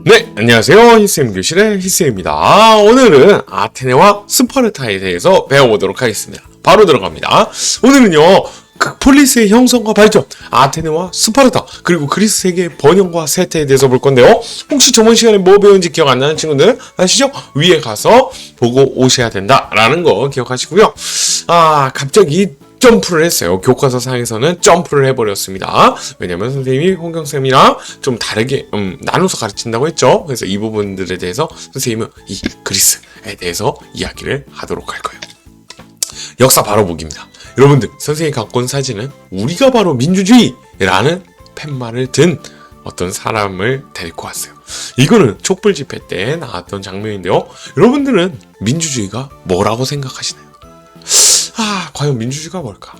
네, 안녕하세요. 히스임 교실의 히스임입니다. 오늘은 아테네와 스파르타에 대해서 배워보도록 하겠습니다. 바로 들어갑니다. 오늘은요, 폴리스의 형성과 발전, 아테네와 스파르타, 그리고 그리스 세계의 번영과 쇠퇴에 대해서 볼 건데요. 혹시 저번 시간에 뭐 배운지 기억 안 나는 친구들 아시죠? 위에 가서 보고 오셔야 된다라는 거 기억하시고요. 갑자기 점프를 했어요. 교과서상에서는 점프를 해버렸습니다. 왜냐면 선생님이 홍경쌤이랑 좀 다르게 나눠서 가르친다고 했죠. 그래서 이 부분들에 대해서 선생님은 이 그리스에 대해서 이야기를 하도록 할 거예요. 역사 바로 보기입니다. 여러분들, 선생님이 갖고 온 사진은 우리가 바로 민주주의라는 팻말을 든 어떤 사람을 데리고 왔어요. 이거는 촛불 집회 때 나왔던 장면인데요. 여러분들은 민주주의가 뭐라고 생각하시나요? 과연 민주주의가 뭘까?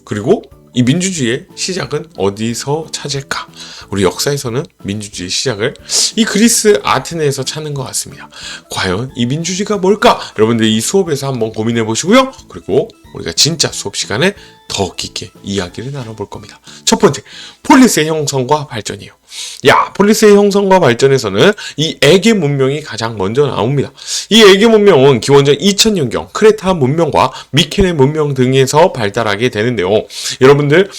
그리고 이 민주주의의 시작은 어디서 찾을까? 우리 역사에서는 민주주의의 시작을 이 그리스 아테네에서 찾는 것 같습니다. 과연 이 민주주의가 뭘까? 여러분들 이 수업에서 한번 고민해 보시고요. 그리고 우리가 진짜 수업 시간에 더 깊게 이야기를 나눠볼 겁니다. 첫 번째, 폴리스의 형성과 발전이에요. 폴리스의 형성과 발전에서는 이 에게 문명이 가장 먼저 나옵니다. 이 에게 문명은 기원전 2000년경 크레타 문명과 미케네 문명 등에서 발달하게 되는데요. 여러분들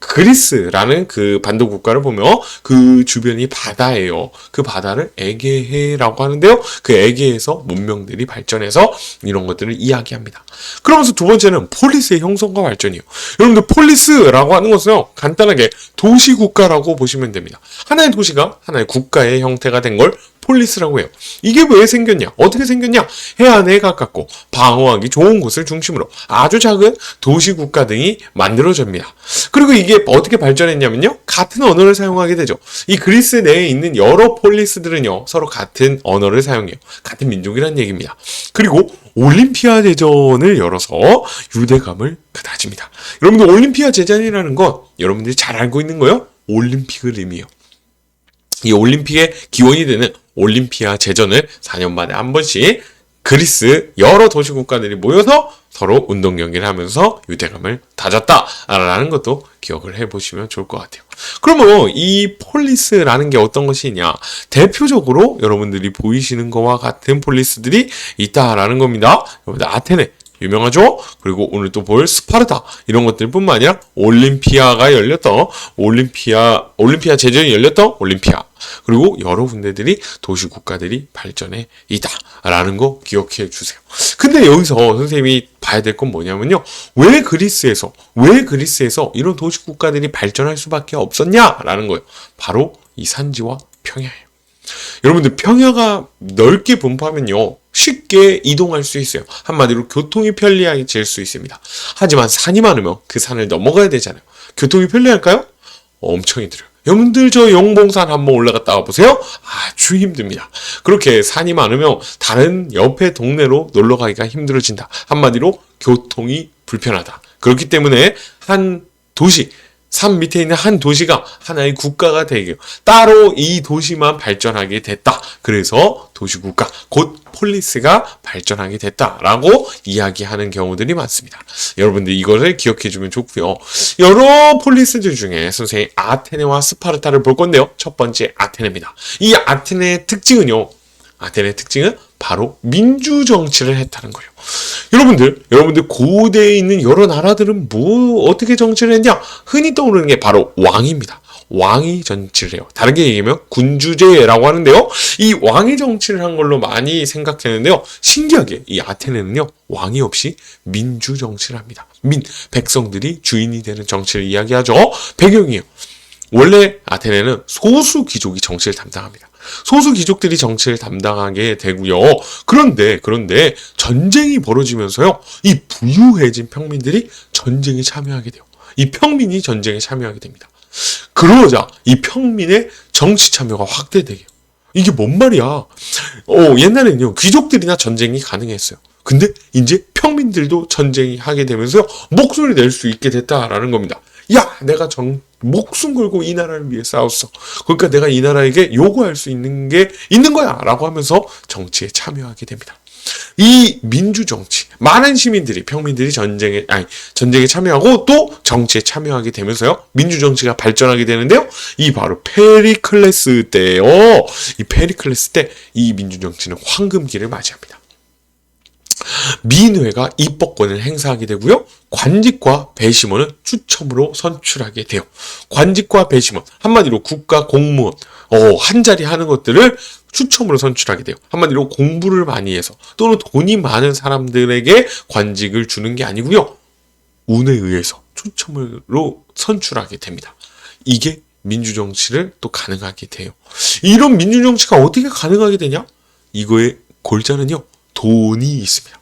그리스라는 그 반도 국가를 보면 그 주변이 바다예요. 그 바다를 에게해라고 하는데요. 그 에게에서 문명들이 발전해서 이런 것들을 이야기합니다. 그러면서 두 번째는 폴리스의 형성과 발전이에요. 여러분들 폴리스라고 하는 것은요, 간단하게 도시국가라고 보시면 됩니다. 하나의 도시가 하나의 국가의 형태가 된 걸 폴리스라고 해요. 이게 왜 생겼냐? 어떻게 생겼냐? 해안에 가깝고 방어하기 좋은 곳을 중심으로 아주 작은 도시국가 등이 만들어집니다. 그리고 이게 어떻게 발전했냐면요, 같은 언어를 사용하게 되죠. 이 그리스 내에 있는 여러 폴리스들은요, 서로 같은 언어를 사용해요. 같은 민족이라는 얘기입니다. 그리고 올림피아 대전을 열어서 유대감을 가집니다. 여러분들, 올림피아 대전이라는 건 여러분들이 잘 알고 있는 거예요. 올림픽을 의미해요. 이 올림픽의 기원이 되는 올림피아 제전을 4년 만에 한 번씩 그리스 여러 도시 국가들이 모여서 서로 운동 경기를 하면서 유대감을 다졌다라는 것도 기억을 해보시면 좋을 것 같아요. 그러면 이 폴리스라는 게 어떤 것이냐? 대표적으로 여러분들이 보이시는 것과 같은 폴리스들이 있다라는 겁니다. 여러분들, 아테네 유명하죠? 그리고 오늘 또 볼 스파르타, 이런 것들뿐만 아니라 올림피아가 열렸던 올림피아 제전이 열렸던 올림피아, 그리고 여러 군데들이 도시 국가들이 발전해 있다라는 거 기억해 주세요. 근데 여기서 선생님이 봐야 될 건 뭐냐면요, 왜 그리스에서 이런 도시 국가들이 발전할 수밖에 없었냐라는 거예요. 바로 이 산지와 평야예요. 여러분들, 평야가 넓게 분포하면요, 쉽게 이동할 수 있어요. 한마디로 교통이 편리해질 수 있습니다. 하지만 산이 많으면 그 산을 넘어가야 되잖아요. 교통이 편리할까요? 엄청 힘들어요. 여러분들, 저 영봉산 한번 올라갔다 와보세요. 아주 힘듭니다. 그렇게 산이 많으면 다른 옆에 동네로 놀러가기가 힘들어진다. 한마디로 교통이 불편하다. 그렇기 때문에 한 도시, 산 밑에 있는 한 도시가 하나의 국가가 되게 따로 이 도시만 발전하게 됐다. 그래서 도시국가, 곧 폴리스가 발전하게 됐다라고 이야기하는 경우들이 많습니다. 여러분들, 이거를 기억해주면 좋고요. 여러 폴리스들 중에 선생님 아테네와 스파르타를 볼 건데요. 첫 번째, 아테네입니다. 이 아테네의 특징은 바로 민주정치를 했다는 거예요. 여러분들 고대에 있는 여러 나라들은 어떻게 정치를 했냐? 흔히 떠오르는 게 바로 왕입니다. 왕이 정치를 해요. 다르게 얘기하면 군주제라고 하는데요. 이 왕이 정치를 한 걸로 많이 생각했는데요. 신기하게 이 아테네는요, 왕이 없이 민주 정치를 합니다. 백성들이 주인이 되는 정치를 이야기하죠. 배경이에요. 원래 아테네는 소수 귀족이 정치를 담당합니다. 소수 귀족들이 정치를 담당하게 되고요. 그런데 전쟁이 벌어지면서요, 이 부유해진 평민들이 전쟁에 참여하게 돼요. 이 평민이 전쟁에 참여하게 됩니다. 그러자 이 평민의 정치 참여가 확대되게 해요. 이게 뭔 말이야? 옛날에는요, 귀족들이나 전쟁이 가능했어요. 근데 이제 평민들도 전쟁이 하게 되면서 목소리를 낼 수 있게 됐다라는 겁니다. 내가 목숨 걸고 이 나라를 위해 싸웠어. 그러니까 내가 이 나라에게 요구할 수 있는 게 있는 거야 라고 하면서 정치에 참여하게 됩니다. 이 민주정치, 많은 시민들이, 평민들이 전쟁에 참여하고 또 정치에 참여하게 되면서요, 민주정치가 발전하게 되는데요, 이 바로 페리클레스 때예요. 이 페리클레스 때 이 민주정치는 황금기를 맞이합니다. 민회가 입법권을 행사하게 되고요, 관직과 배심원은 추첨으로 선출하게 돼요. 관직과 배심원, 한마디로 국가 공무원, 한 자리 하는 것들을 추첨으로 선출하게 돼요. 한마디로 공부를 많이 해서 또는 돈이 많은 사람들에게 관직을 주는 게 아니고요, 운에 의해서 추첨으로 선출하게 됩니다. 이게 민주정치를 또 가능하게 돼요. 이런 민주정치가 어떻게 가능하게 되냐? 이거의 골자는요, 돈이 있습니다.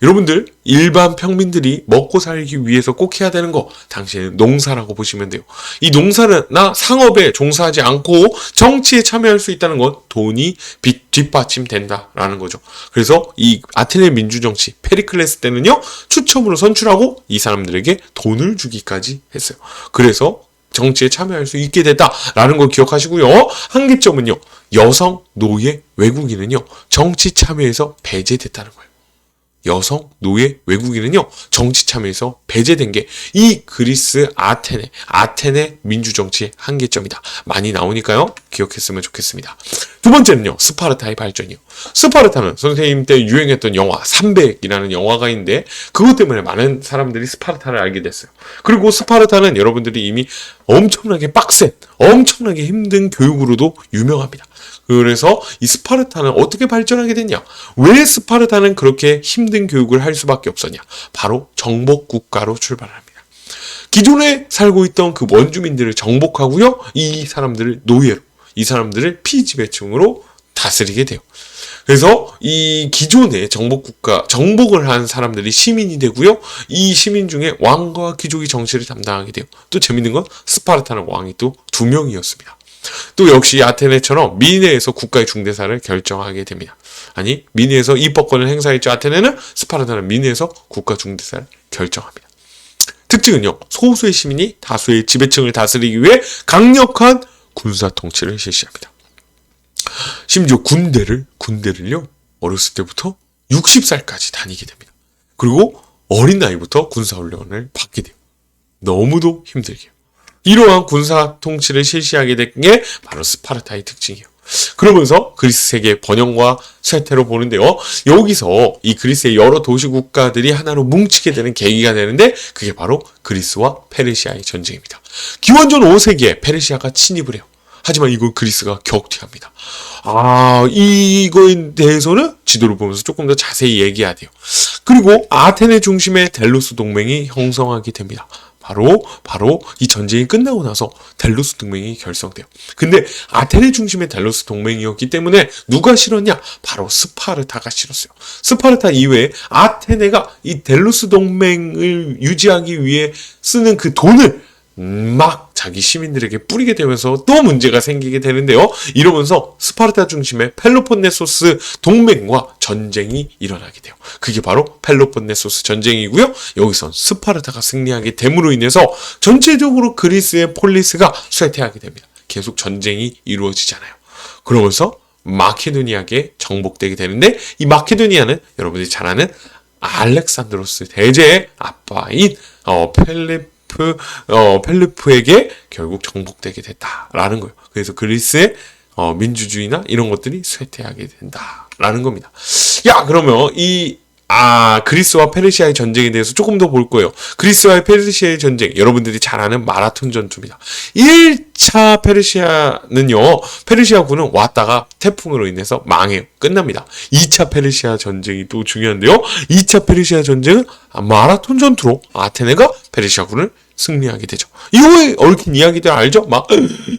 여러분들, 일반 평민들이 먹고 살기 위해서 꼭 해야 되는 거, 당신은 농사라고 보시면 돼요. 이 농사나 상업에 종사하지 않고 정치에 참여할 수 있다는 건 돈이 뒷받침된다라는 거죠. 그래서 이 아테네 민주정치, 페리클레스 때는요, 추첨으로 선출하고 이 사람들에게 돈을 주기까지 했어요. 그래서 정치에 참여할 수 있게 됐다라는 걸 기억하시고요. 한계점은요, 여성, 노예, 외국인은요, 정치 참여에서 배제됐다는 거예요. 여성, 노예, 외국인은요, 정치 참여에서 배제된 게 이 그리스 아테네 민주정치의 한계점이다. 많이 나오니까요, 기억했으면 좋겠습니다. 두 번째는요, 스파르타의 발전이요. 스파르타는 선생님 때 유행했던 영화 300이라는 영화가 있는데, 그것 때문에 많은 사람들이 스파르타를 알게 됐어요. 그리고 스파르타는 여러분들이 이미 엄청나게 빡센, 엄청나게 힘든 교육으로도 유명합니다. 그래서 이 스파르타는 어떻게 발전하게 됐냐? 왜 스파르타는 그렇게 힘든 교육을 할 수밖에 없었냐? 바로 정복 국가로 출발합니다. 기존에 살고 있던 그 원주민들을 정복하고요, 이 사람들을 노예로, 이 사람들을 피지배층으로 다스리게 돼요. 그래서 이 기존의 정복을 한 사람들이 시민이 되고요, 이 시민 중에 왕과 귀족이 정치를 담당하게 돼요. 또 재밌는 건 스파르타는 왕이 또 2명이었습니다. 또 역시 아테네처럼 민회에서 국가의 중대사를 결정하게 됩니다. 아니, 민회에서 입법권을 행사했죠, 아테네는. 스파르타는 민회에서 국가 중대사를 결정합니다. 특징은요, 소수의 시민이 다수의 지배층을 다스리기 위해 강력한 군사 통치를 실시합니다. 심지어 군대를요, 어렸을 때부터 60살까지 다니게 됩니다. 그리고 어린 나이부터 군사훈련을 받게 돼요. 너무도 힘들게요. 이러한 군사 통치를 실시하게 된 게 바로 스파르타의 특징이에요. 그러면서 그리스 세계의 번영과 쇠퇴로 보는데요, 여기서 이 그리스의 여러 도시 국가들이 하나로 뭉치게 되는 계기가 되는데, 그게 바로 그리스와 페르시아의 전쟁입니다. 기원전 5세기에 페르시아가 침입을 해요. 하지만 이걸 그리스가 격퇴합니다. 이거에 대해서는 지도를 보면서 조금 더 자세히 얘기해야 돼요. 그리고 아테네 중심의 델로스 동맹이 형성하게 됩니다. 바로 이 전쟁이 끝나고 나서 델로스 동맹이 결성돼요. 근데 아테네 중심의 델로스 동맹이었기 때문에 누가 싫었냐? 바로 스파르타가 싫었어요. 스파르타 이외에 아테네가 이 델로스 동맹을 유지하기 위해 쓰는 그 돈을 막 자기 시민들에게 뿌리게 되면서 또 문제가 생기게 되는데요. 이러면서 스파르타 중심의 펠로폰네소스 동맹과 전쟁이 일어나게 돼요. 그게 바로 펠로폰네소스 전쟁이고요. 여기선 스파르타가 승리하게 됨으로 인해서 전체적으로 그리스의 폴리스가 쇠퇴하게 됩니다. 계속 전쟁이 이루어지잖아요. 그러면서 마케도니아에 정복되게 되는데, 이 마케도니아는 여러분들이 잘 아는 알렉산드로스 대제의 아빠인 펠리프에게 결국 정복되게 됐다라는 거예요. 그래서 그리스의 민주주의나 이런 것들이 쇠퇴하게 된다라는 겁니다. 그러면 그리스와 페르시아의 전쟁에 대해서 조금 더 볼 거예요. 그리스와 페르시아의 전쟁, 여러분들이 잘 아는 마라톤 전투입니다. 1차 페르시아군은 왔다가 태풍으로 인해서 망해요. 끝납니다. 2차 페르시아 전쟁이 또 중요한데요. 2차 페르시아 전쟁은 마라톤 전투로 아테네가 페르시아군을 승리하게 되죠. 이거에 얽힌 이야기들 알죠?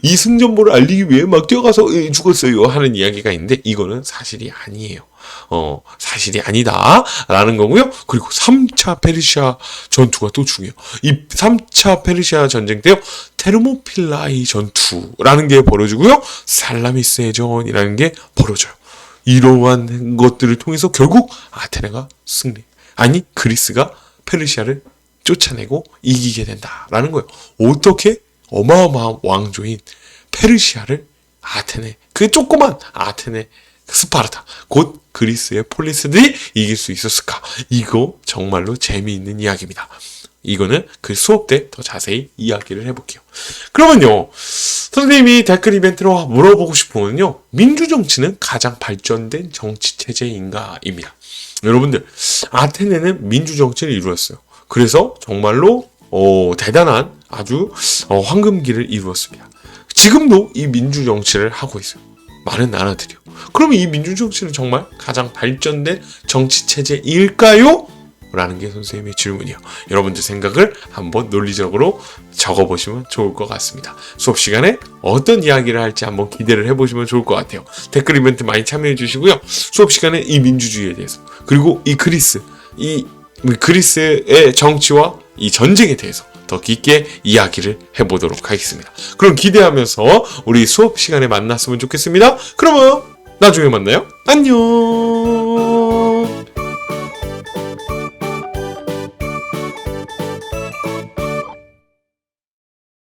이 승전보를 알리기 위해 뛰어가서 죽었어요 하는 이야기가 있는데, 이거는 사실이 아니에요. 사실이 아니다라는 거고요. 그리고 3차 페르시아 전투가 또 중요해요. 이 3차 페르시아 전쟁 때요, 테르모필라이 전투라는 게 벌어지고요, 살라미스의 전이라는 게 벌어져요. 이러한 것들을 통해서 결국 아테네가 그리스가 페르시아를 쫓아내고 이기게 된다라는 거예요. 어떻게 어마어마한 왕조인 페르시아를 그 조그만 아테네 스파르타, 곧 그리스의 폴리스들이 이길 수 있었을까? 이거 정말로 재미있는 이야기입니다. 이거는 그 수업 때 더 자세히 이야기를 해볼게요. 그러면요, 선생님이 댓글 이벤트로 물어보고 싶은 거는요, 민주정치는 가장 발전된 정치체제인가? 입니다. 여러분들, 아테네는 민주정치를 이루었어요. 그래서 정말로 대단한 아주 황금기를 이루었습니다. 지금도 이 민주정치를 하고 있어요. 많은 나라들이요. 그러면 이 민주정치는 정말 가장 발전된 정치체제일까요? 라는 게 선생님의 질문이에요. 여러분들 생각을 한번 논리적으로 적어보시면 좋을 것 같습니다. 수업 시간에 어떤 이야기를 할지 한번 기대를 해보시면 좋을 것 같아요. 댓글 이벤트 많이 참여해 주시고요. 수업 시간에 이 민주주의에 대해서, 그리고 이 그리스의 정치와 이 전쟁에 대해서 더 깊게 이야기를 해보도록 하겠습니다. 그럼 기대하면서 우리 수업 시간에 만났으면 좋겠습니다. 그러면 나중에 만나요. 안녕.